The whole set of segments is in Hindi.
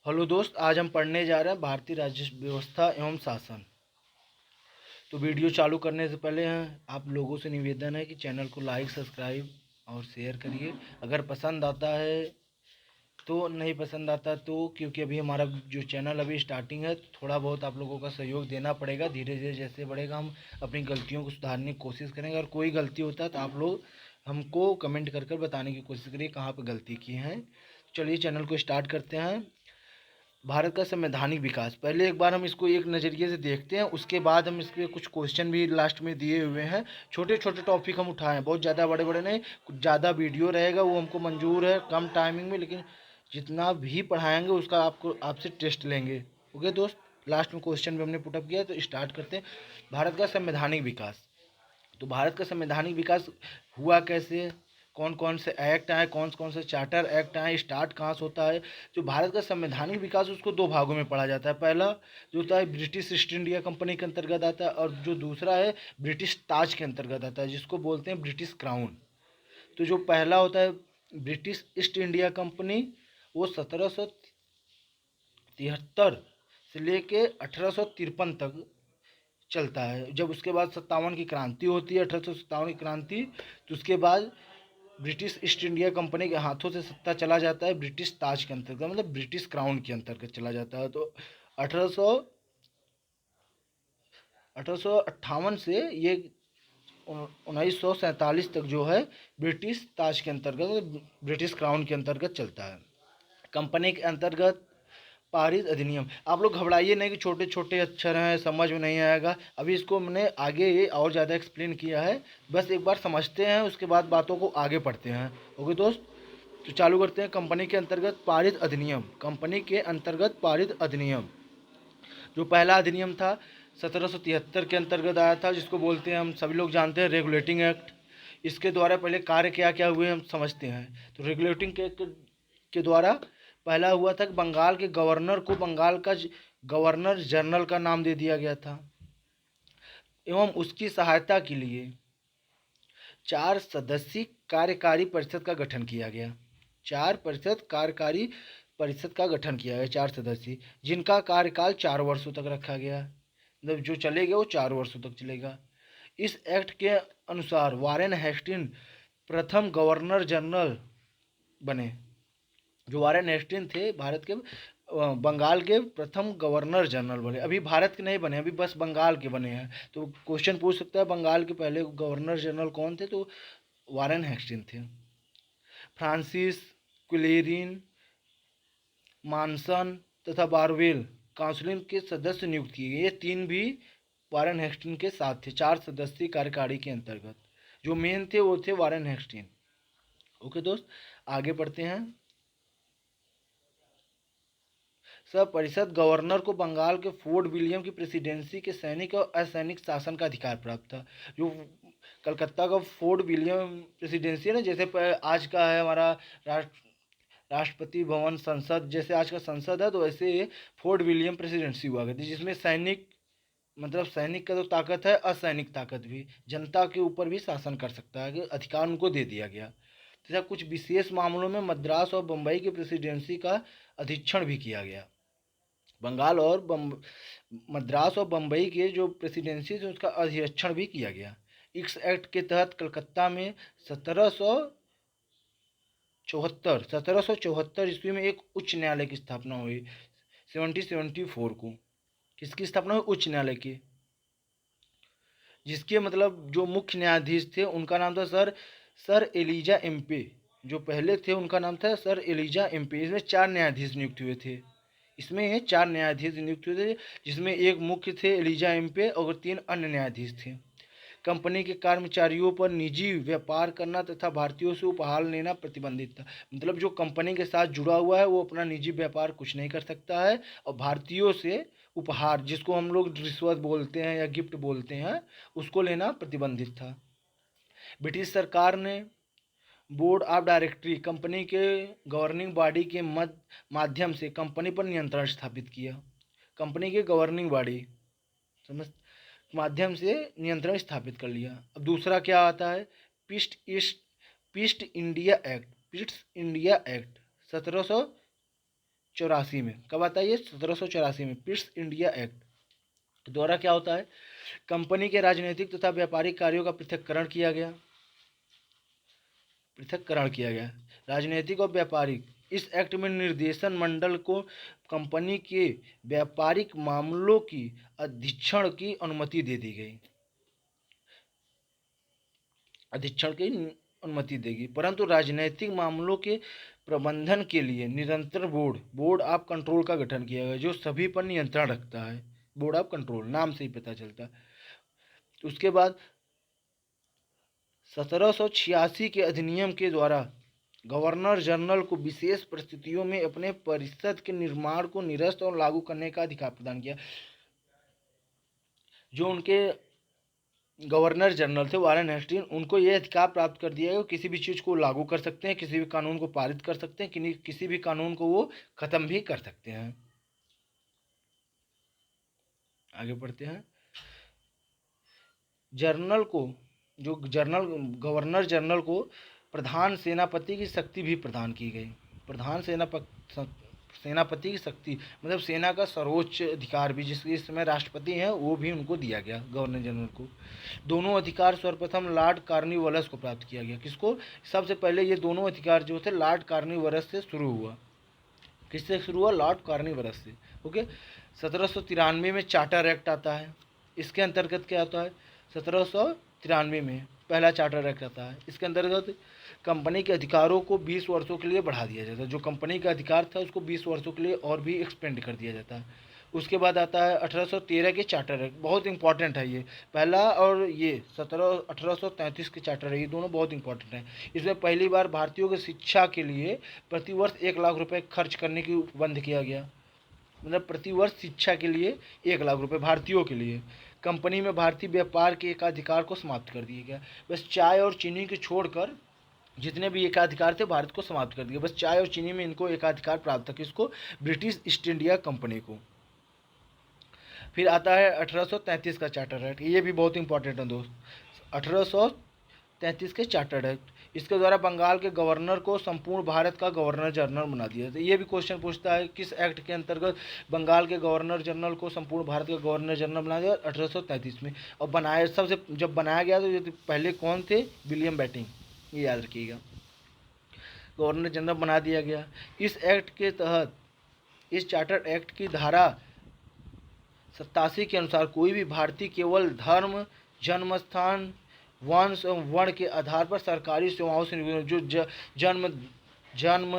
हेलो दोस्त, आज हम पढ़ने जा रहे हैं भारतीय राज्य व्यवस्था एवं शासन। तो वीडियो चालू करने से पहले आप लोगों से निवेदन है कि चैनल को लाइक, सब्सक्राइब और शेयर करिए। अगर पसंद आता है तो, नहीं पसंद आता तो, क्योंकि अभी हमारा जो चैनल अभी स्टार्टिंग है, तो थोड़ा बहुत आप लोगों का सहयोग देना पड़ेगा। धीरे धीरे जैसे बढ़ेगा हम अपनी गलतियों को सुधारने की कोशिश करेंगे। और कोई गलती होता है तो आप लोग हमको कमेंट कर कर बताने की कोशिश करिए कहाँ पर गलती की है। चलिए चैनल को स्टार्ट करते हैं। भारत का संवैधानिक विकास, पहले एक बार हम इसको एक नज़रिए से देखते हैं, उसके बाद हम इसके कुछ क्वेश्चन भी लास्ट में दिए हुए हैं। छोटे छोटे टॉपिक हम उठाए हैं, बहुत ज़्यादा बड़े बड़े नहीं। कुछ ज़्यादा वीडियो रहेगा वो हमको मंजूर है कम टाइमिंग में, लेकिन जितना भी पढ़ाएंगे उसका आपसे टेस्ट लेंगे। ओके दोस्त, लास्ट में क्वेश्चन भी हमने पुटअप किया, तो स्टार्ट करते हैं। भारत का संवैधानिक विकास। तो भारत का संवैधानिक विकास हुआ कैसे, कौन कौन से एक्ट आए, कौन कौन से चार्टर एक्ट आए, स्टार्ट कहाँ से होता है। जो भारत का संवैधानिक विकास उसको दो भागों में पढ़ा जाता है। पहला जो होता है ब्रिटिश ईस्ट इंडिया कंपनी के अंतर्गत आता है, और जो दूसरा है ब्रिटिश ताज के अंतर्गत आता है, जिसको बोलते हैं ब्रिटिश क्राउन। तो जो पहला होता है ब्रिटिश ईस्ट इंडिया कंपनी, वो 1773 से लेके 1853 तक चलता है। जब उसके बाद 57 की क्रांति होती है, 1857 की क्रांति, तो उसके बाद ब्रिटिश ईस्ट इंडिया कंपनी के हाथों से सत्ता चला जाता है ब्रिटिश ताज के अंतर्गत, मतलब ब्रिटिश क्राउन के अंतर्गत चला जाता है। तो 1858 से ये 1947 तक जो है ब्रिटिश ताज के अंतर्गत, मतलब ब्रिटिश क्राउन के अंतर्गत चलता है। कंपनी के अंतर्गत पारित अधिनियम, आप लोग घबराइए नहीं कि छोटे छोटे अक्षर हैं, समझ में नहीं आएगा। अभी इसको मैंने आगे ये और ज़्यादा एक्सप्लेन किया है, बस एक बार समझते हैं, उसके बाद बातों को आगे पढ़ते हैं। ओके दोस्त, तो चालू करते हैं। कंपनी के अंतर्गत पारित अधिनियम। कंपनी के अंतर्गत पारित अधिनियम, जो पहला अधिनियम था 1773 के अंतर्गत आया था, जिसको बोलते हैं, हम सभी लोग जानते हैं, रेगुलेटिंग एक्ट। इसके द्वारा पहले कार्य क्या क्या हुए हम समझते हैं। तो रेगुलेटिंग एक्ट के द्वारा पहला हुआ था कि बंगाल के गवर्नर को बंगाल का गवर्नर जनरल का नाम दे दिया गया था, एवं उसकी सहायता के लिए 4 सदस्यीय कार्यकारी परिषद का गठन किया गया। 4 परिषद का गठन किया गया, 4 सदस्यीय, जिनका कार्यकाल 4 वर्षों तक रखा गया। मतलब जो चलेगा वो 4 वर्षों तक चलेगा। इस एक्ट के अनुसार वारेन हेस्टिंग प्रथम गवर्नर जनरल बने। जो वारेन हेस्टिंग थे भारत के बंगाल के प्रथम गवर्नर जनरल बने। अभी भारत के नहीं बने, अभी बस बंगाल के बने हैं। तो क्वेश्चन पूछ सकता है बंगाल के पहले गवर्नर जनरल कौन थे, तो वारेन हेस्टिंग थे। फ्रांसिस क्लेरिन, मानसन तथा बारवेल काउंसिल के सदस्य नियुक्त किए गए। ये तीन भी वारेन हेस्टिंग के साथ थे 4 सदस्यीय कार्यकारी के अंतर्गत। जो मेन थे वो थे वारेन हेस्टिंग। ओके दोस्त, आगे बढ़ते हैं। सब परिषद गवर्नर को बंगाल के फोर्ट विलियम की प्रेसिडेंसी के सैनिक और असैनिक शासन का अधिकार प्राप्त था। जो कलकत्ता का फोर्ट विलियम प्रेसिडेंसी है ना, जैसे आज का है हमारा राष्ट्रपति भवन, संसद, जैसे आज का संसद है, तो वैसे फोर्ट विलियम प्रेसिडेंसी हुआ करती, जिसमें सैनिक, मतलब सैनिक का तो ताकत है, असैनिक ताकत भी, जनता के ऊपर भी शासन कर सकता है, कि अधिकार उनको दे दिया गया। तथा कुछ विशेष मामलों में मद्रास और बम्बई की प्रेसिडेंसी का अधीक्षण भी किया गया। बंगाल और मद्रास और बम्बई के जो प्रेसिडेंसी थे उसका अध्यक्षण भी किया गया। इस एक्ट के तहत कलकत्ता में 1774 ईस्वी में एक उच्च न्यायालय की स्थापना हुई। 1774 को किसकी स्थापना हुई? उच्च न्यायालय की, जिसके मतलब जो मुख्य न्यायाधीश थे उनका नाम था सर एलिजा एम्पे। जो पहले थे उनका नाम था सर एलिजा एम्पे। इसमें 4 न्यायाधीश नियुक्त हुए थे। इसमें 4 न्यायाधीश नियुक्त हुए थे, जिसमें एक मुख्य थे एलिजा एम्पे और 3 अन्य न्यायाधीश थे। कंपनी के कर्मचारियों पर निजी व्यापार करना तथा भारतीयों से उपहार लेना प्रतिबंधित था। मतलब जो कंपनी के साथ जुड़ा हुआ है वो अपना निजी व्यापार कुछ नहीं कर सकता है, और भारतीयों से उपहार, जिसको हम लोग रिश्वत बोलते हैं या गिफ्ट बोलते हैं, उसको लेना प्रतिबंधित था। ब्रिटिश सरकार ने बोर्ड ऑफ डायरेक्टरी, कंपनी के गवर्निंग बॉडी के माध्यम से कंपनी पर नियंत्रण स्थापित किया। कंपनी के गवर्निंग बॉडी समझ माध्यम से नियंत्रण स्थापित कर लिया। अब दूसरा क्या आता है? पीस्ट इंडिया एक्ट। 1774 1784 में। कब आता है ये? 1784 में पिट्स इंडिया एक्ट द्वारा क्या होता है? कंपनी के राजनीतिक तथा व्यापारिक कार्यों का पृथक्करण किया गया। राजनीतिक और व्यापारिक। इस एक्ट में निर्देशन मंडल को कंपनी के व्यापारिक मामलों की अधीक्षण की अनुमति दे दी गई। परंतु राजनीतिक मामलों के प्रबंधन के लिए निरंतर बोर्ड ऑफ कंट्रोल का गठन किया गया, जो सभी पर नियंत्रण रखता है। बोर्ड ऑफ कंट्रोल नाम से ही पता चलता है। उसके बाद 1786 के अधिनियम के द्वारा गवर्नर जनरल को विशेष परिस्थितियों में अपने परिषद के निर्माण को निरस्त और लागू करने का अधिकार प्रदान किया। जो उनके गवर्नर जनरल थे वारेन हेस्टिंग, उनको यह अधिकार प्राप्त कर दिया है कि किसी भी चीज़ को लागू कर सकते हैं, किसी भी कानून को पारित कर सकते हैं, किसी भी कानून को वो ख़त्म भी कर सकते हैं। आगे बढ़ते हैं। गवर्नर जनरल को प्रधान सेनापति की शक्ति भी प्रदान की गई। प्रधान सेनापति की शक्ति मतलब सेना का सर्वोच्च अधिकार भी, जिसके इस समय राष्ट्रपति हैं, वो भी उनको दिया गया गवर्नर जनरल को। दोनों अधिकार सर्वप्रथम लॉर्ड कॉर्नवालिस को प्राप्त किया गया। किसको? सबसे पहले ये दोनों अधिकार जो थे लॉर्ड कॉर्नवालिस से शुरू हुआ। किससे शुरू हुआ? लॉर्ड कॉर्नवालिस से। ओके। 1793 में चार्टर एक्ट आता है। इसके अंतर्गत क्या आता है? 1793 में पहला चार्टर एक्ट आता है। इसके अंतर्गत कंपनी के अधिकारों को 20 वर्षों के लिए बढ़ा दिया जाता है। जो कंपनी का अधिकार था उसको 20 वर्षों के लिए और भी एक्सपेंड कर दिया जाता है। उसके बाद आता है 1813 के चार्टर एक्ट। बहुत इंपॉर्टेंट है ये पहला, और ये 1833 के चार्टर है। ये दोनों बहुत इंपॉर्टेंट हैं। इसमें पहली बार भारतीयों की शिक्षा के लिए प्रतिवर्ष 1 लाख रुपए खर्च करने की बंद किया गया। मतलब प्रतिवर्ष शिक्षा के लिए 1 लाख रुपए भारतीयों के लिए। कंपनी में भारतीय व्यापार के एकाधिकार को समाप्त कर दिया गया। बस चाय और चीनी को छोड़कर जितने भी एकाधिकार थे भारत को समाप्त कर दिया। बस चाय और चीनी में इनको एकाधिकार प्राप्त था। किसको? ब्रिटिश ईस्ट इंडिया कंपनी को। फिर आता है 1833 का चार्टर एक्ट। ये भी बहुत इंपॉर्टेंट है दोस्त। 1833 के चार्टर एक्ट, इसके द्वारा बंगाल के गवर्नर को संपूर्ण भारत का गवर्नर जनरल बना दिया था। ये भी क्वेश्चन पूछता है किस एक्ट के अंतर्गत बंगाल के गवर्नर जनरल को संपूर्ण भारत का गवर्नर जनरल बना दिया? 1833 में। और बनाया सबसे जब बनाया गया तो पहले कौन थे? William Bentinck. ये याद रखिएगा। गवर्नर जनरल बना दिया गया। इस एक्ट के तहत, इस चार्टर एक्ट की धारा 87 के अनुसार कोई भी भारतीय केवल धर्म, जन्मस्थान, वंश एवं वर्ण के आधार पर सरकारी सेवाओं से जो जन्म,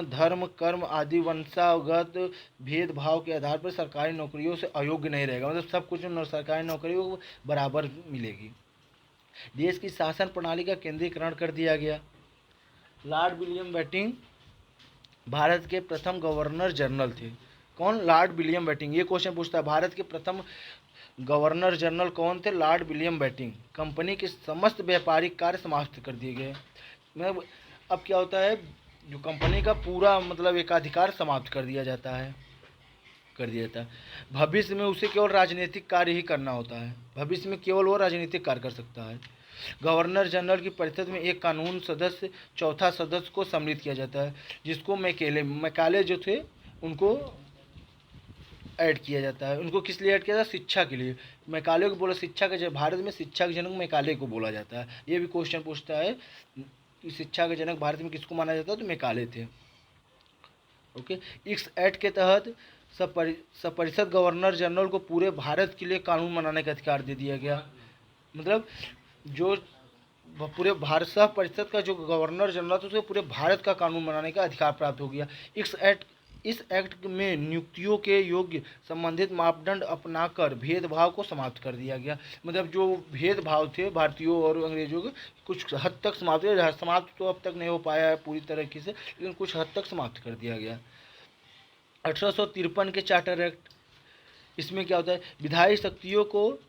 धर्म, कर्म आदि वंशागत भेदभाव के आधार पर सरकारी नौकरियों से अयोग्य नहीं रहेगा। मतलब सब कुछ सरकारी नौकरियों को बराबर मिलेगी। देश की शासन प्रणाली का केंद्रीकरण कर दिया गया। लॉर्ड विलियम बेंटिंक भारत के प्रथम गवर्नर जनरल थे। कौन? Lord William Bentinck. ये क्वेश्चन पूछता है भारत के प्रथम गवर्नर जनरल कौन थे? Lord William Bentinck. कंपनी के समस्त व्यापारिक कार्य समाप्त कर दिए गए। मतलब अब क्या होता है, जो कंपनी का पूरा मतलब एकाधिकार समाप्त कर दिया जाता है। भविष्य में उसे केवल राजनीतिक कार्य ही करना होता है। भविष्य में केवल वो राजनीतिक कार्य कर सकता है। गवर्नर जनरल की परिषद में एक कानून सदस्य, चौथा सदस्य को सम्मिलित किया जाता है, जिसको मैकाले जो थे उनको ऐड किया जाता है। उनको किस लिए ऐड किया जाता है? शिक्षा के लिए। मैकाले को बोला शिक्षा के भारत में शिक्षा के जनक मैकाले को बोला जाता है। ये भी क्वेश्चन पूछता है कि शिक्षा के जनक भारत में किसको माना जाता है? तो मैकाले थे। ओके। इस एक्ट के तहत सपरिषद गवर्नर जनरल को पूरे भारत के लिए कानून बनाने का अधिकार दे दिया गया। मतलब जो पूरे भारत सह परिषद का जो गवर्नर जनरल था उसे पूरे भारत का कानून बनाने का अधिकार प्राप्त हो गया। इस एक्ट में नियुक्तियों के योग्य संबंधित मापदंड अपनाकर भेदभाव को समाप्त कर दिया गया। मतलब जो भेदभाव थे भारतीयों और अंग्रेजों के, कुछ हद तक समाप्त तो अब तक नहीं हो पाया है पूरी तरीके से, लेकिन कुछ हद तक समाप्त कर दिया गया। 1853 के चार्टर एक्ट, इसमें क्या होता है? विधायी शक्तियों को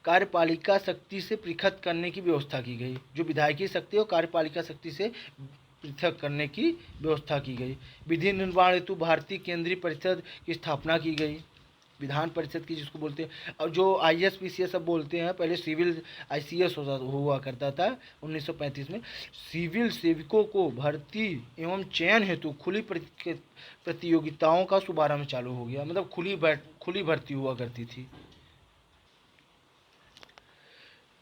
कार्यपालिका शक्ति से पृथक करने की व्यवस्था की गई। जो विधायकी शक्ति और कार्यपालिका शक्ति से पृथक करने की व्यवस्था की गई। विधि निर्माण हेतु भारतीय केंद्रीय परिषद की स्थापना की गई। विधान परिषद की जिसको बोलते हैं, और जो IAS PCS सब बोलते हैं, पहले सिविल ICS हुआ करता था 1935 में। सिविल सेवकों को भर्ती एवं चयन हेतु खुली प्रतियोगिताओं का शुभारंभ चालू हो गया, मतलब खुली भर्ती हुआ करती थी।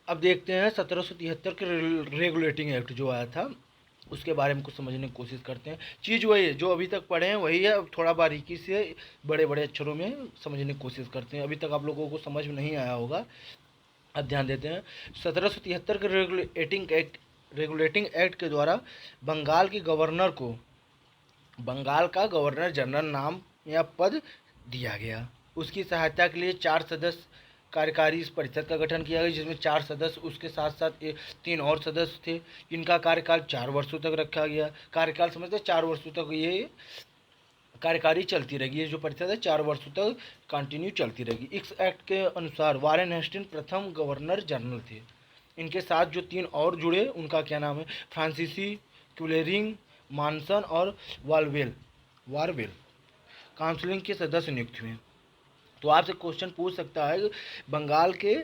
अब देखते हैं 1773 के रेगुलेटिंग एक्ट जो आया था, उसके बारे में कुछ समझने की कोशिश करते हैं। चीज़ वही है जो अभी तक पढ़े हैं, वही है, थोड़ा बारीकी से बड़े बड़े अक्षरों में समझने की कोशिश करते हैं। अभी तक आप लोगों को समझ में नहीं आया होगा, अब ध्यान देते हैं। 1773 के रेगुलेटिंग एक्ट के द्वारा बंगाल के गवर्नर को बंगाल का गवर्नर जनरल नाम या पद दिया गया। उसकी सहायता के लिए 4 सदस्य कार्यकारी इस परिषद का गठन किया गया, जिसमें 4 सदस्य, उसके साथ साथ 3 और सदस्य थे। इनका कार्यकाल 4 वर्षों तक रखा गया। कार्यकाल समझते 4 वर्षों तक ये कार्यकारी चलती रहेगी। ये जो परिषद है 4 वर्षों तक कंटिन्यू चलती रहेगी। इस एक्ट के अनुसार वारेन हेस्टिंग प्रथम गवर्नर जनरल थे। इनके साथ जो 3 और जुड़े, उनका क्या नाम है, फ्रांसीसी, क्यूलेरिंग, मानसन और वारवेल काउंसिलिंग के सदस्य नियुक्त हुए। तो आपसे क्वेश्चन पूछ सकता है, बंगाल के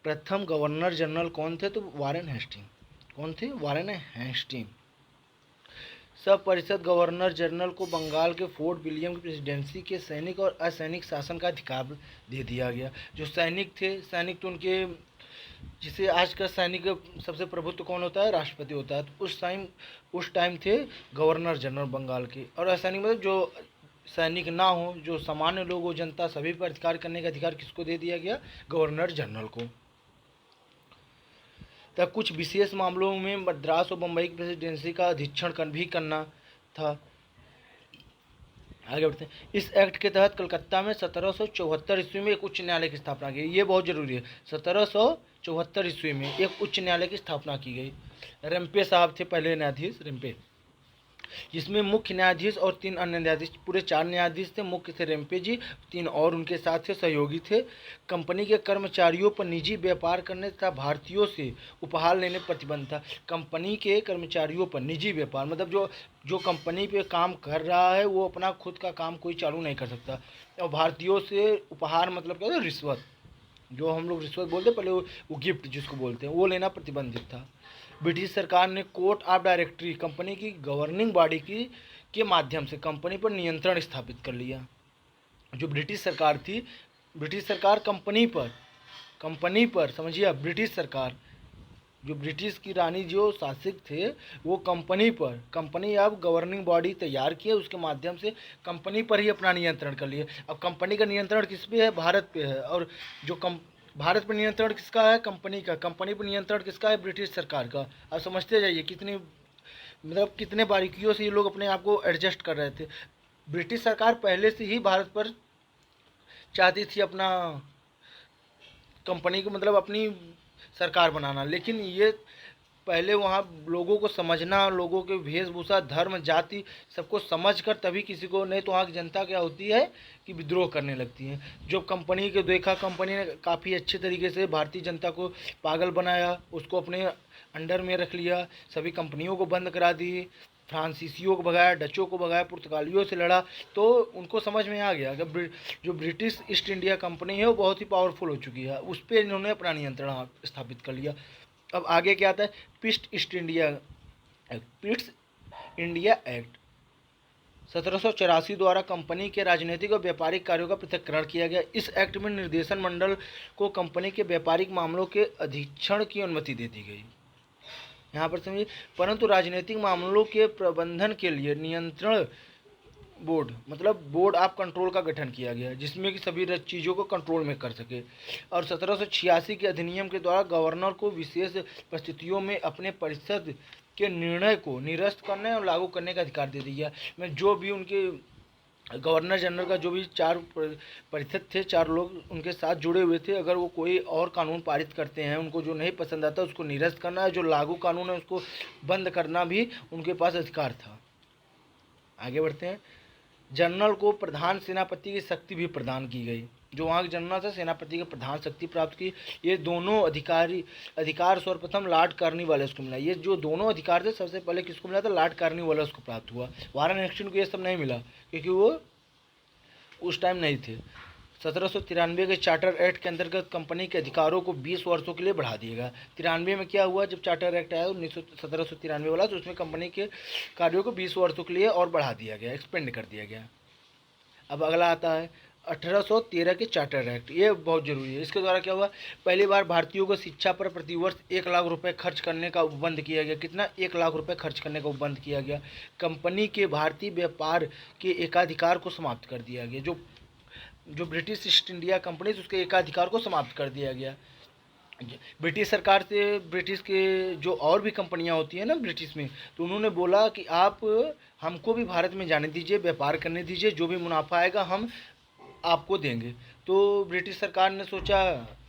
प्रथम गवर्नर जनरल कौन थे? तो वारेन हेस्टिंग। कौन थे? Warren Hasting. सब परिषद गवर्नर जनरल को बंगाल के फोर्ट विलियम की प्रेसिडेंसी के सैनिक और असैनिक शासन का अधिकार दे दिया गया। जो सैनिक थे, सैनिक तो उनके, जिसे आज का सैनिक सबसे प्रभुत्व कौन होता है? राष्ट्रपति होता है। तो उस टाइम थे गवर्नर जनरल बंगाल के। और असैनिक मतलब जो सैनिक ना हो, जो सामान्य लोग हो, जनता, सभी पर अधिकार करने का अधिकार किसको दे दिया गया? गवर्नर जनरल को। तब कुछ विशेष मामलों में मद्रास और बम्बई की प्रेसिडेंसी का अधीक्षण भी करना था। आगे बढ़ते हैं। इस एक्ट के तहत कलकत्ता में 1774 ईस्वी में एक उच्च न्यायालय की स्थापना की गई। ये बहुत जरूरी है। 1774 ईस्वी में एक उच्च न्यायालय की स्थापना की गई। रेम्पे साहब थे पहले न्यायाधीश, रेम्पे, जिसमें मुख्य न्यायाधीश और 3 अन्य न्यायाधीश, पूरे 4 न्यायाधीश थे। मुख्य थे रेम्पे जी, 3 और उनके साथ थे, सहयोगी थे। कंपनी के कर्मचारियों पर निजी व्यापार करने तथा भारतीयों से उपहार लेने प्रतिबंध था। कंपनी के कर्मचारियों पर निजी व्यापार मतलब जो कंपनी पे काम कर रहा है वो अपना खुद का काम कोई चालू नहीं कर सकता। और भारतीयों से उपहार मतलब क्या होता है? रिश्वत, जो हम लोग रिश्वत बोलते हैं, पहले वो गिफ्ट जिसको बोलते हैं, वो लेना प्रतिबंधित था। ब्रिटिश सरकार ने कोर्ट ऑफ डायरेक्टरी, कंपनी की गवर्निंग बॉडी के माध्यम से कंपनी पर नियंत्रण स्थापित कर लिया। जो ब्रिटिश सरकार थी, ब्रिटिश सरकार कंपनी पर समझिए, ब्रिटिश सरकार, जो ब्रिटिश की रानी जो शासक थे, वो कंपनी अब गवर्निंग बॉडी तैयार किए, उसके माध्यम से कंपनी पर ही अपना नियंत्रण कर लिए। अब कंपनी का नियंत्रण किस पे है? भारत पे है। और जो भारत पर नियंत्रण किसका है? कंपनी का। कंपनी पर नियंत्रण किसका है? ब्रिटिश सरकार का। अब समझते जाइए कितने बारीकियों से ये लोग अपने आप को एडजस्ट कर रहे थे। ब्रिटिश सरकार पहले से ही भारत पर चाहती थी अपना कंपनी को, मतलब अपनी सरकार बनाना, लेकिन ये पहले वहाँ लोगों को समझना, लोगों के वेशभूषा, धर्म, जाति सबको समझकर तभी किसी को, नहीं तो वहाँ की जनता क्या होती है कि विद्रोह करने लगती है। जो कंपनी को देखा, कंपनी ने काफ़ी अच्छे तरीके से भारतीय जनता को पागल बनाया, उसको अपने अंडर में रख लिया, सभी कंपनियों को बंद करा दी, फ्रांसीसियों को भगाया, डचों को भगाया, पुर्तगालियों से लड़ा। तो उनको समझ में आ गया कि जो ब्रिटिश ईस्ट इंडिया कंपनी है वो बहुत ही पावरफुल हो चुकी है। उस पर इन्होंने अपना नियंत्रण स्थापित कर लिया। अब आगे क्या आता है? पिस्ट इंडिया एक्ट 1784 द्वारा कंपनी के राजनीतिक और व्यापारिक कार्यों का पृथक्करण किया गया। इस एक्ट में निर्देशन मंडल को कंपनी के व्यापारिक मामलों के अधीक्षण की अनुमति दे दी गई। यहाँ पर समझिए, परंतु राजनीतिक मामलों के प्रबंधन के लिए नियंत्रण बोर्ड मतलब बोर्ड ऑफ कंट्रोल का गठन किया गया, जिसमें कि सभी चीज़ों को कंट्रोल में कर सके। और 1786 के अधिनियम के द्वारा गवर्नर को विशेष परिस्थितियों में अपने परिषद के निर्णय को निरस्त करने और लागू करने का अधिकार दे दिया। मैं जो भी उनके गवर्नर जनरल का जो भी 4 परिषद थे, 4 लोग उनके साथ जुड़े हुए थे, अगर वो कोई और कानून पारित करते हैं, उनको जो नहीं पसंद आता उसको निरस्त करना है, जो लागू कानून है उसको बंद करना भी उनके पास अधिकार था। आगे बढ़ते हैं। जनरल को प्रधान सेनापति की शक्ति भी प्रदान की गई। जो वहाँ के जनरल था, सेनापति की प्रधान शक्ति प्राप्त की। ये दोनों अधिकार सर्वप्रथम लॉर्ड कार्नवालिस को मिला। ये जो दोनों अधिकार थे सबसे पहले किसको मिला था? लॉर्ड कार्नवालिस को प्राप्त हुआ। वारेन हेस्टिंग्स को ये सब नहीं मिला क्योंकि वो उस टाइम नहीं थे। 1793 के चार्टर एक्ट के अंतर्गत कंपनी के अधिकारों को 20 वर्षों के लिए बढ़ा दिया गया। 93 में क्या हुआ, जब चार्टर एक्ट आया 1793 वाला, तो उसमें कंपनी के कार्यों को 20 वर्षों के लिए और बढ़ा दिया गया, एक्सपेंड कर दिया गया। अब अगला आता है 1813 के चार्टर एक्ट। ये बहुत जरूरी है। इसके द्वारा क्या हुआ, पहली बार भारतीयों को शिक्षा पर प्रतिवर्ष 1 लाख रुपए खर्च करने का उपबंध किया गया। कितना, 1 लाख रुपए खर्च करने का उपबंध किया गया। कंपनी के भारतीय व्यापार के एकाधिकार को समाप्त कर दिया गया। जो ब्रिटिश ईस्ट इंडिया कंपनी थी, उसके एकाधिकार को समाप्त कर दिया गया। ब्रिटिश सरकार से, ब्रिटिश के जो और भी कंपनियां होती हैं ना ब्रिटिश में, तो उन्होंने बोला कि आप हमको भी भारत में जाने दीजिए, व्यापार करने दीजिए, जो भी मुनाफा आएगा हम आपको देंगे। तो ब्रिटिश सरकार ने सोचा,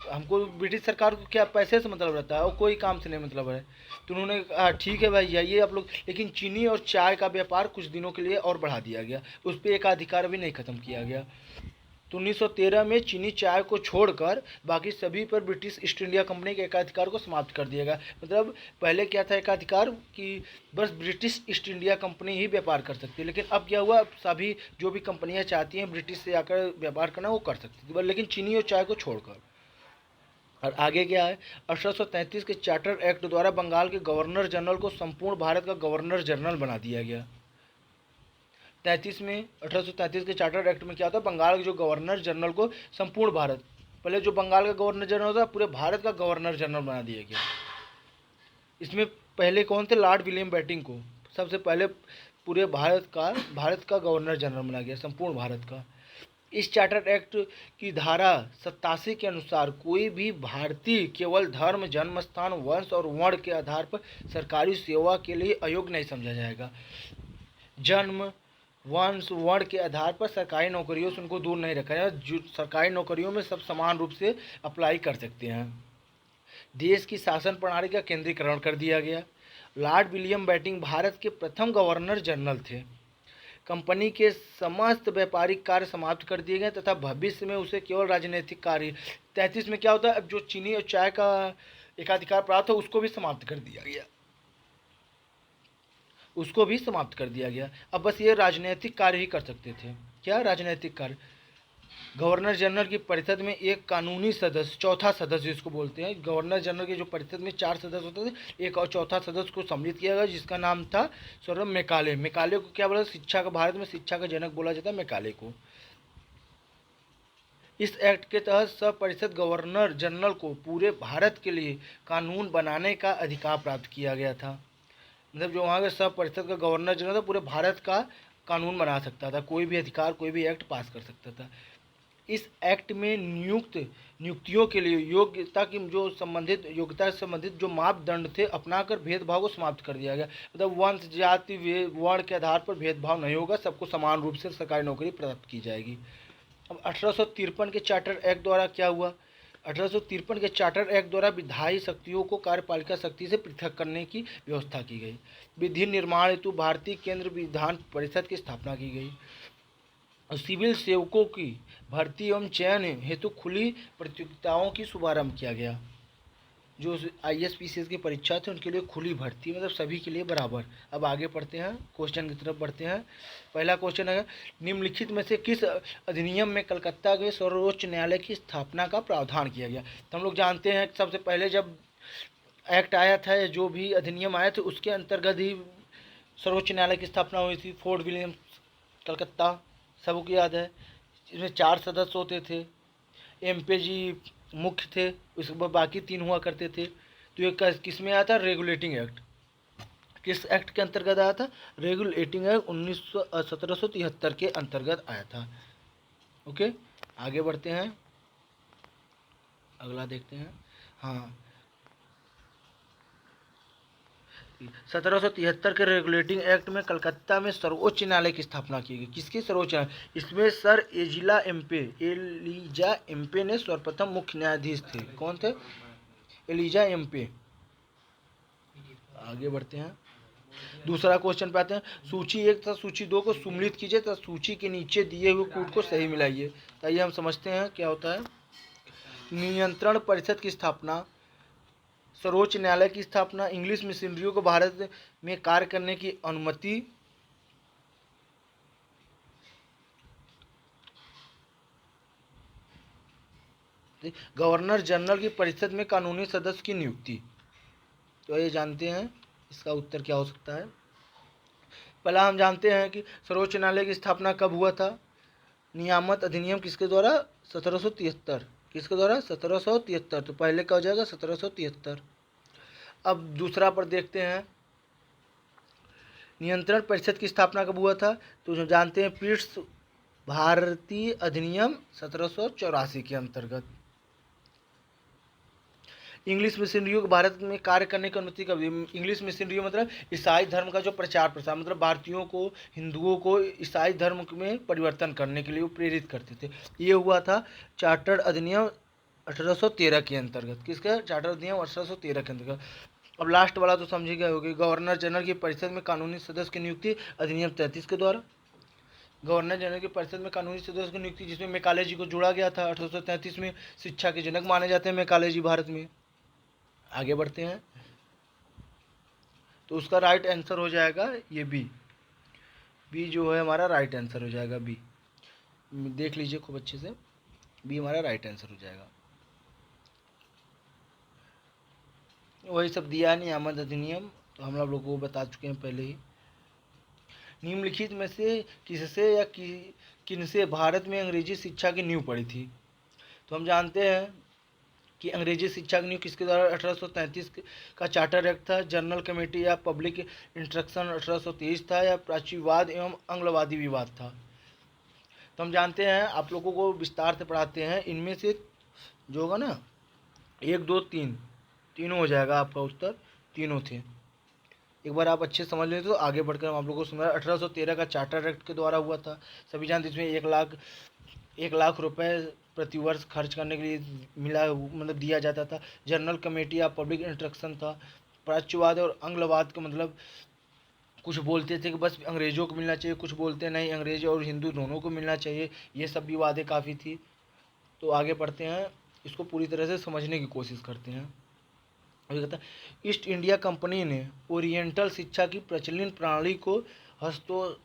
हमको, ब्रिटिश सरकार को क्या पैसे से मतलब रहता है और कोई काम से नहीं मतलब है। तो उन्होंने कहा ठीक है भाई, जाइए आप लोग। लेकिन चीनी और चाय का व्यापार कुछ दिनों के लिए और बढ़ा दिया गया, उस पर एक अधिकार भी नहीं ख़त्म किया गया। तो 1913 में चीनी चाय को छोड़कर बाकी सभी पर ब्रिटिश ईस्ट इंडिया कंपनी के एकाधिकार को समाप्त कर दिया गया। मतलब पहले क्या था एकाधिकार, कि बस ब्रिटिश ईस्ट इंडिया कंपनी ही व्यापार कर सकती है, लेकिन अब क्या हुआ, सभी जो भी कंपनियां चाहती हैं ब्रिटिश से आकर व्यापार करना वो कर सकती थी, लेकिन चीनी और चाय को छोड़कर। और आगे क्या है, 1833 के चार्टर एक्ट द्वारा बंगाल के गवर्नर जनरल को संपूर्ण भारत का गवर्नर जनरल बना दिया गया। 1833 के चार्टर एक्ट में क्या होता है, बंगाल के जो गवर्नर जनरल को संपूर्ण भारत, पहले जो बंगाल का गवर्नर जनरल होता है पूरे भारत का गवर्नर जनरल बना दिया गया। इसमें पहले कौन थे, लॉर्ड विलियम बेंटिंक को सबसे पहले पूरे भारत का गवर्नर जनरल बना गया, संपूर्ण भारत का। इस चार्टर एक्ट की धारा 87 के अनुसार कोई भी भारतीय केवल धर्म, जन्म स्थान, वंश और वर्ण के आधार पर सरकारी सेवा के लिए अयोग्य नहीं समझा जाएगा। जन्म, वंश, वर्ण के आधार पर सरकारी नौकरियों से उनको दूर नहीं रखा जाए। जो सरकारी नौकरियों में सब समान रूप से अप्लाई कर सकते हैं। देश की शासन प्रणाली का केंद्रीकरण कर दिया गया। लॉर्ड विलियम बेंटिंक भारत के प्रथम गवर्नर जनरल थे। कंपनी के समस्त व्यापारिक कार्य समाप्त कर दिए गए तथा भविष्य में उसे केवल राजनीतिक कार्य। 33 में क्या होता है, अब जो चीनी और चाय का एकाधिकार प्राप्त हो उसको भी समाप्त कर दिया गया, उसको भी समाप्त कर दिया गया। अब बस ये राजनीतिक कार्य ही कर सकते थे। क्या राजनीतिक कार्य, गवर्नर जनरल की परिषद में एक कानूनी सदस्य, चौथा सदस्य जिसको बोलते हैं, गवर्नर जनरल की जो परिषद में 4 सदस्य होते थे, एक और चौथा सदस्य को सम्मिलित किया गया जिसका नाम था सर मैकाले। मैकाले को क्या बोला, शिक्षा का, भारत में शिक्षा का जनक बोला जाता है मैकाले को। इस एक्ट के तहत सब परिषद गवर्नर जनरल को पूरे भारत के लिए कानून बनाने का अधिकार प्राप्त किया गया था। मतलब जो वहाँ के सब परिषद का गवर्नर जनरल था, पूरे भारत का कानून बना सकता था, कोई भी अधिकार, कोई भी एक्ट पास कर सकता था। इस एक्ट में नियुक्तियों के लिए योग्यता से संबंधित जो मापदंड थे अपनाकर भेदभाव को समाप्त कर दिया गया। मतलब वंश, जाति, वर्ण के आधार पर भेदभाव नहीं होगा, सबको समान रूप से सरकारी नौकरी प्राप्त की जाएगी। अब 1853 के चार्टर एक्ट द्वारा क्या हुआ, 1853 के चार्टर एक्ट द्वारा विधायी शक्तियों को कार्यपालिका शक्ति से पृथक करने की व्यवस्था की गई। विधि निर्माण हेतु भारतीय केंद्र विधान परिषद की स्थापना की गई। सिविल सेवकों की भर्ती एवं चयन हेतु खुली प्रतियोगिताओं की शुभारंभ किया गया। जो ISPCS की परीक्षा थी उनके लिए खुली भर्ती, मतलब सभी के लिए बराबर। अब आगे पढ़ते हैं, क्वेश्चन की तरफ बढ़ते हैं। पहला क्वेश्चन है, निम्नलिखित में से किस अधिनियम में कलकत्ता के सर्वोच्च न्यायालय की स्थापना का प्रावधान किया गया। तो हम लोग जानते हैं सबसे पहले जब एक्ट आया था, जो भी अधिनियम आया था उसके अंतर्गत ही सर्वोच्च न्यायालय की स्थापना हुई थी। फोर्ट विलियम कलकत्ता, सबको याद है। इसमें 4 सदस्य होते थे, MP जी मुख्य थे, उसके बाद बाकी 3 हुआ करते थे। तो ये किस में आया था, रेगुलेटिंग एक्ट। किस एक्ट के अंतर्गत आया था, रेगुलेटिंग एक्ट 1773 के अंतर्गत आया था। ओके, आगे बढ़ते हैं, अगला देखते हैं। हाँ, 1773 के रेगुलेटिंग एक्ट में कलकत्ता में सर्वोच्च न्यायालय की स्थापना की गई। किसकी सर्वोच्च न्यायालय, इसमें सर एलिजा एम्पे ने सर्वप्रथम मुख्य न्यायाधीश थे। कौन थे, एलिजा एम्पे। आगे बढ़ते हैं, दूसरा क्वेश्चन पे आते हैं। सूची 1 तथा सूची 2 को सम्मिलित कीजिए तथा सूची के नीचे दिए हुए कूट को सही मिलाइए। तो आइए हम समझते हैं क्या होता है। नियंत्रण परिषद की स्थापना, सर्वोच्च न्यायालय की स्थापना, इंग्लिश मिशनरियों को भारत में कार्य करने की अनुमति, गवर्नर जनरल की परिषद में कानूनी सदस्य की नियुक्ति। तो ये जानते हैं इसका उत्तर क्या हो सकता है। पहला हम जानते हैं कि सर्वोच्च न्यायालय की स्थापना कब हुआ था। नियामत अधिनियम किसके द्वारा? 1773। किसके द्वारा? 1773। तो पहले का हो जाएगा 1773। अब दूसरा पर देखते हैं, नियंत्रण परिषद की स्थापना कब हुआ था। तो जो जानते हैं पीट्स भारतीय अधिनियम 1784 के अंतर्गत। इंग्लिश मिशनरियों को भारत में कार्य करने की अनुमति कब दी। इंग्लिश मिशनरियों मतलब ईसाई धर्म का जो प्रचार प्रसार, मतलब भारतीयों को, हिंदुओं को ईसाई धर्म में परिवर्तन करने के लिए वो प्रेरित करते थे। ये हुआ था चार्टर अधिनियम 1813 के अंतर्गत। किसका? चार्टर अधिनियम 1813 के अंतर्गत। अब लास्ट वाला तो समझ गए होगी, गवर्नर जनरल की परिषद में कानूनी सदस्य की नियुक्ति अधिनियम 33 के द्वारा। गवर्नर जनरल की परिषद में कानूनी सदस्य की नियुक्ति, जिसमें मैकाले जी को जोड़ा गया था 1833 में। शिक्षा के जनक माने जाते हैं मैकाले जी भारत में। आगे बढ़ते हैं, तो उसका राइट आंसर हो जाएगा ये बी। बी जो है हमारा राइट आंसर हो जाएगा बी। देख लीजिए खूब अच्छे से, बी हमारा राइट आंसर हो जाएगा। वही सब दिया है नियामत अधिनियम, तो हम लोगों को बता चुके हैं पहले ही। निम्नलिखित में से किससे या किनसे भारत में अंग्रेजी शिक्षा की नींव पड़ी थी। तो हम जानते हैं कि अंग्रेजी शिक्षा की नींव किसके द्वारा? 1833 का चार्टर एक्ट था। जनरल कमेटी या पब्लिक इंस्ट्रक्शन 1823 था, या प्राच्यवाद एवं आंग्लवादी विवाद था। तो हम जानते हैं, आप लोगों को विस्तार से पढ़ाते हैं, इनमें से जो होगा ना 1 2 3 तीनों हो जाएगा आपका उत्तर, तीनों थे। एक बार आप अच्छे समझ लें तो आगे बढ़कर हम आप लोगों को सुना। 1813 का चार्टर एक्ट के द्वारा हुआ था, सभी जानते, इसमें 1 लाख रुपए प्रति वर्ष खर्च करने के लिए मिला, मतलब दिया जाता था। जनरल कमेटी या पब्लिक इंस्ट्रक्शन था। प्राच्यवाद और आंग्लवाद का मतलब कुछ बोलते थे कि बस अंग्रेज़ों को मिलना चाहिए, कुछ बोलते नहीं अंग्रेज और हिंदू दोनों को मिलना चाहिए। ये सब भी वादे काफ़ी थी। तो आगे बढ़ते हैं, इसको पूरी तरह से समझने की कोशिश करते हैं। अभी कहता है, ईस्ट इंडिया कंपनी ने ओरिएंटल शिक्षा की प्रचलित प्रणाली को हस्तोत्साहित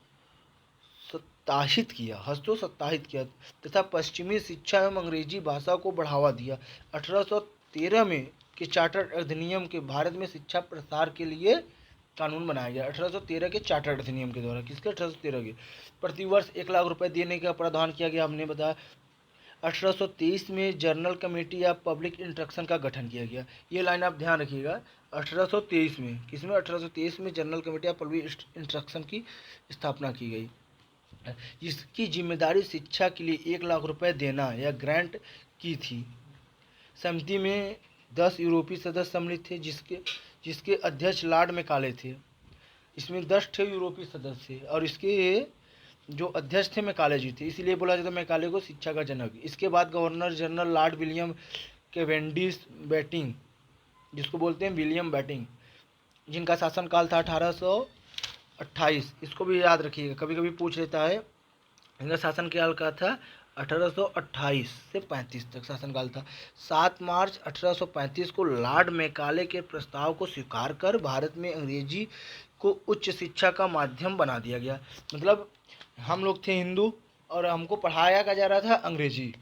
किया तथा पश्चिमी शिक्षा एवं अंग्रेजी भाषा को बढ़ावा दिया। 1813 में के चार्टर अधिनियम के भारत में शिक्षा प्रसार के लिए कानून बनाया गया। 1813 के चार्टर अधिनियम के द्वारा, किसके? 1813 के। प्रतिवर्ष 1 लाख रुपए देने का प्रावधान किया गया, हमने बताया। 1823 में जनरल कमेटी या पब्लिक इंस्ट्रक्शन का गठन किया गया। ये लाइन आप ध्यान रखिएगा, 1823 में, किसमें? 1823 में जनरल कमेटी या पब्लिक इंस्ट्रक्शन की स्थापना की गई। इसकी जिम्मेदारी शिक्षा के लिए 1 लाख रुपए देना या ग्रांट की थी। समिति में 10 यूरोपीय सदस्य सम्मिलित थे, जिसके अध्यक्ष लॉर्ड मैकाले थे। इसमें 10 यूरोपीय सदस्य थे और इसके जो अध्यक्ष थे मैकाले जी थे, इसीलिए बोला जाता है मैकाले को शिक्षा का जनक। इसके बाद governor general Lord William Cavendish batting, जिसको बोलते हैं विलियम बैटिंग, जिनका शासनकाल था 1828। इसको भी याद रखिएगा, कभी कभी पूछ लेता है। इनका शासनकाल का था 1828 से 35 तक शासनकाल था। 7 मार्च 1835 को लॉर्ड मैकाले के प्रस्ताव को स्वीकार कर भारत में अंग्रेजी को उच्च शिक्षा का माध्यम बना दिया गया। मतलब हम लोग थे हिंदू और हमको पढ़ाया जा रहा था अंग्रेजी।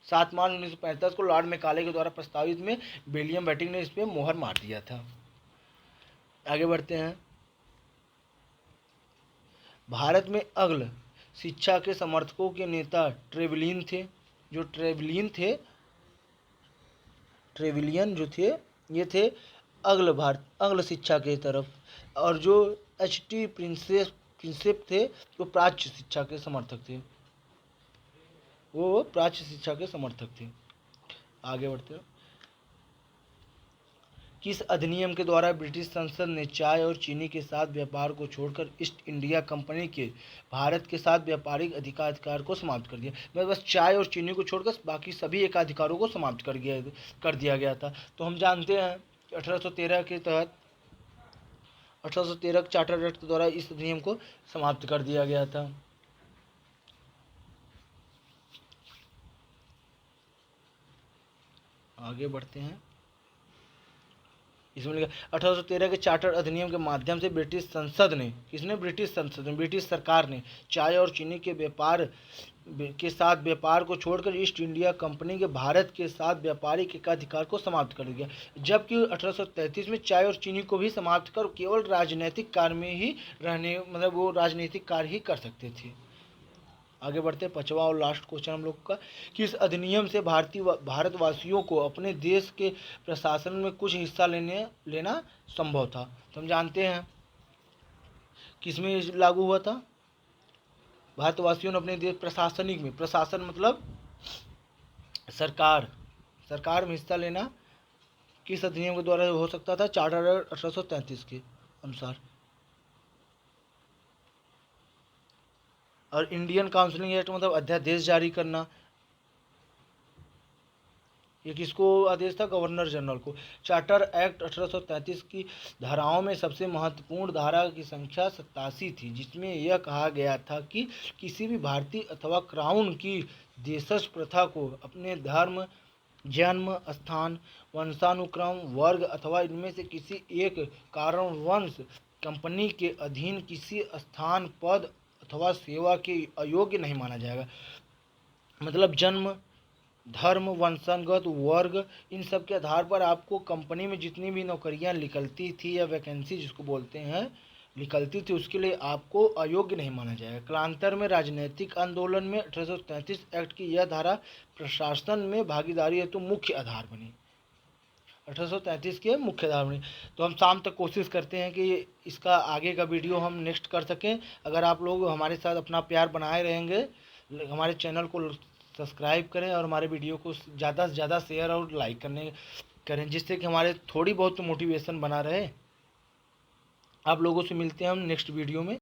7 मार्च 1935 को लॉर्ड मैकाले के द्वारा प्रस्तावित में विलियम बैटिंग ने इस पर मोहर मार दिया था। आगे बढ़ते हैं, भारत में अग्ल शिक्षा के समर्थकों के नेता ट्रेवलियन थे। जो ट्रेवलियन जो थे, ये थे अग्ल शिक्षा के तरफ। और जो एच.टी. प्रिंसेप थे, वो प्राच्य शिक्षा के समर्थक थे। वो प्राच्य शिक्षा के समर्थक थे। आगे बढ़ते हैं, किस अधिनियम के द्वारा ब्रिटिश संसद ने चाय और चीनी के साथ व्यापार को छोड़कर ईस्ट इंडिया कंपनी के भारत के साथ व्यापारिक अधिकार को समाप्त कर दिया। बस चाय और चीनी को छोड़कर बाकी सभी एकाधिकारों को समाप्त कर दिया गया था। तो हम जानते हैं 1813 के तहत 1813 चार्टर एक्ट के द्वारा इस अधिनियम को समाप्त कर दिया गया था। आगे बढ़ते हैं, इसमें लिखा 1813 के चार्टर अधिनियम के माध्यम से ब्रिटिश संसद ने, किसने, ब्रिटिश संसद ने, ब्रिटिश सरकार ने चाय और चीनी के साथ व्यापार को छोड़कर ईस्ट इंडिया कंपनी के भारत के साथ व्यापारिक एकाधिकार को समाप्त कर दिया, जबकि 1833 में चाय और चीनी को भी समाप्त कर केवल राजनीतिक कार्य में ही रहने, मतलब वो राजनीतिक कार्य ही कर सकते थे। आगे बढ़ते, पांचवा और लास्ट क्वेश्चन हम लोग का, कि इस अधिनियम से भारतवासियों को अपने देश के प्रशासन में कुछ हिस्सा लेना संभव था। तो हम जानते हैं किसमें लागू हुआ था, भारतवासियों ने अपने देश प्रशासनिक में, प्रशासन मतलब सरकार में हिस्सा लेना किस अधिनियम के द्वारा हो सकता था, चार्टर 1833 के अनुसार। और इंडियन काउंसिलिंग एक्ट मतलब अध्यादेश जारी करना, ये किसको आदेश था, गवर्नर जनरल को। चार्टर एक्ट 1833 की धाराओं में सबसे महत्वपूर्ण धारा की संख्या 87 थी, जिसमें यह कहा गया था कि किसी भी भारतीय अथवा क्राउन की देशज प्रथा को अपने धर्म, जन्म स्थान, वंशानुक्रम, वर्ग अथवा इनमें से किसी एक कारणवश कंपनी के अधीन किसी स्थान, पद अथवा सेवा के अयोग्य नहीं माना जाएगा। मतलब जन्म, धर्म, वंशागत, वर्ग, इन सब के आधार पर आपको कंपनी में जितनी भी नौकरियां निकलती थी या वैकेंसी जिसको बोलते हैं निकलती थी, उसके लिए आपको अयोग्य नहीं माना जाएगा। कालांतर में राजनीतिक आंदोलन में 1833 एक्ट की यह धारा प्रशासन में भागीदारी हेतु मुख्य आधार बनी, 1833 के मुख्य आधार बनी। तो हम शाम तक कोशिश करते हैं कि इसका आगे का वीडियो हम नेक्स्ट कर सकें। अगर आप लोग हमारे साथ अपना प्यार बनाए रहेंगे, हमारे चैनल को सब्सक्राइब करें और हमारे वीडियो को ज़्यादा से ज़्यादा शेयर और लाइक करें, जिससे कि हमारे थोड़ी बहुत मोटिवेशन बना रहे। आप लोगों से मिलते हैं हम नेक्स्ट वीडियो में।